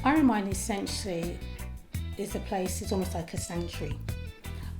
Irie Mind essentially is a place, it's almost like a sanctuary.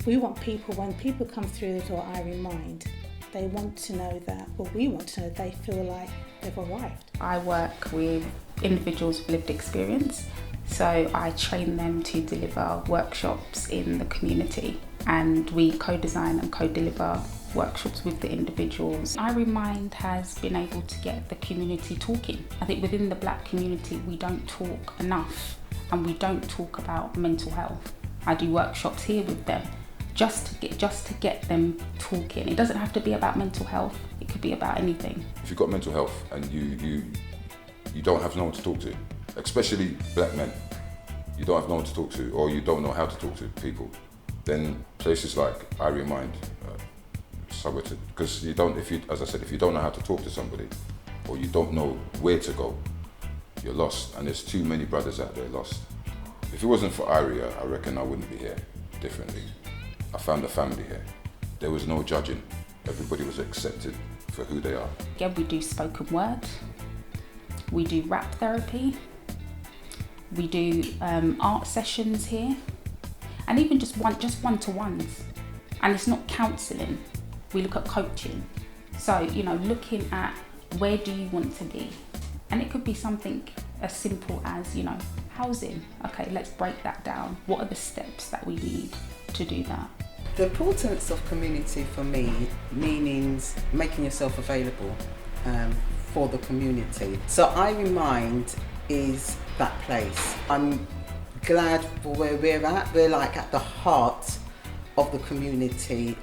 We want people, when people come through the door Irie Mind, they want to know that, well, we want to know they feel like they've arrived. I work with individuals with lived experience, so I train them to deliver workshops in the community, and we co-design and co-deliver workshops with the individuals. Irie Mind has been able to get the community talking. I think within the Black community we don't talk enough, and we don't talk about mental health. I do workshops here with them just to get them talking. It doesn't have to be about mental health, it could be about anything. If you've got mental health and you don't have no one to talk to, especially Black men, you don't have no one to talk to, or you don't know how to talk to people, then places like Irie Mind, somewhere to, because you don't, if you don't know how to talk to somebody, or you don't know where to go, you're lost, and there's too many brothers out there lost. If it wasn't for Irie, I reckon I wouldn't be here differently. I found a family here. There was no judging. Everybody was accepted for who they are. Again, we do spoken word, we do rap therapy, we do art sessions here, and even just one-to-ones. And it's not counselling, we look at coaching. So, looking at where do you want to be? And it could be something as simple as, housing. Okay, let's break that down. What are the steps that we need to do that? The importance of community for me means making yourself available for the community. So Irie Mind is that place. I'm glad for where we're at. We're like at the heart of the community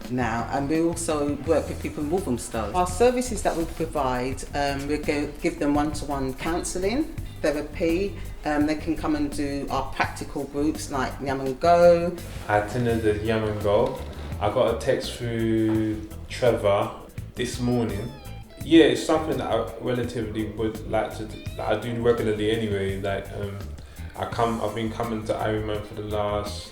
now, and we also work with people in Walthamstow. Our services that we provide, we give them one-to-one counselling, therapy. They can come and do our practical groups like Yam and Go. I attended the Yam and Go. I got a text through Trevor this morning. Yeah, it's something that I relatively would like to do, that I do regularly anyway. I've been coming to Irie Mind for the last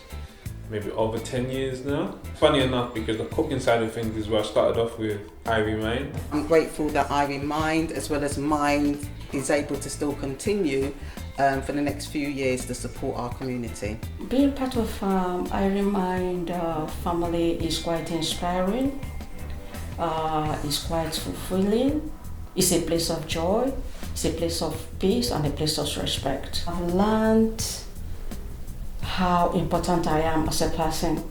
maybe over 10 years now. Funny enough, because the cooking side of things is where I started off with Irie Mind. I'm grateful that Irie Mind, as well as Mind, is able to still continue for the next few years to support our community. Being part of Irie Mind family is quite inspiring, it's quite fulfilling, it's a place of joy, it's a place of peace and a place of respect. I've learned how important I am as a person.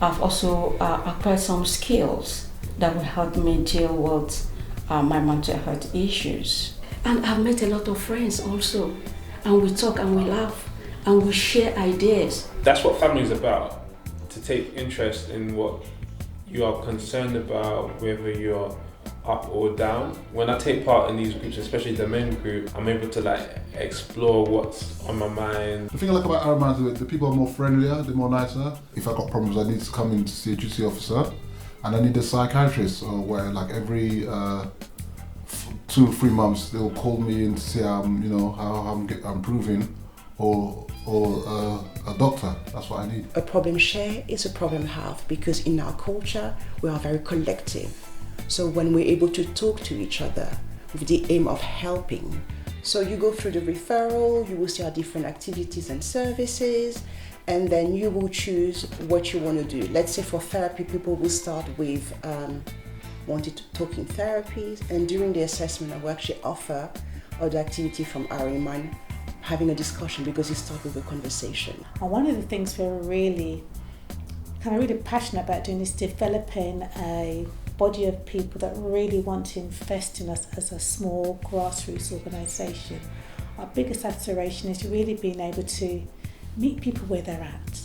I've also acquired some skills that will help me deal with my mental health issues. And I've met a lot of friends also, and we talk and we laugh and we share ideas. That's what family is about, to take interest in what you are concerned about, whether you're up or down. When I take part in these groups, especially the men group, I'm able to explore what's on my mind. The thing I like about Irie Mind is the people are more friendlier, they're more nicer. If I got problems, I need to come in to see a duty officer, and I need a psychiatrist, where every 2 or 3 months they'll call me in to see how I'm improving, or a doctor. That's what I need. A problem shared is a problem halved, because in our culture we are very collective. So when we're able to talk to each other with the aim of helping, so you go through the referral, you will see our different activities and services, and then you will choose what you want to do. Let's say for therapy, people will start with wanting to talk in therapies, and during the assessment I will actually offer other activity from Irie Mind, having a discussion, because it starts with a conversation. And one of the things we're really passionate about doing is developing a body of people that really want to invest in us as a small grassroots organisation. Our biggest aspiration is really being able to meet people where they're at,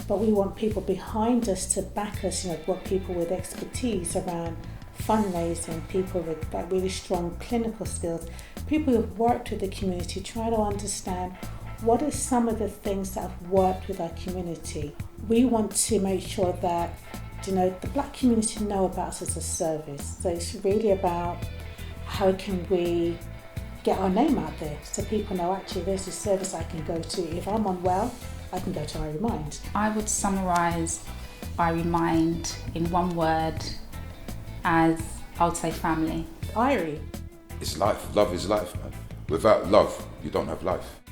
but we want people behind us to back us, what people with expertise around fundraising, people with really strong clinical skills, people who've worked with the community, try to understand what are some of the things that have worked with our community. We want to make sure that the Black community know about us as a service. So it's really about how can we get our name out there so people know actually there's a service I can go to. If I'm unwell, I can go to Irie Mind. I would summarise Irie Mind in one word as, I would say, family. Irie. It's life. Love is life, man. Without love, you don't have life.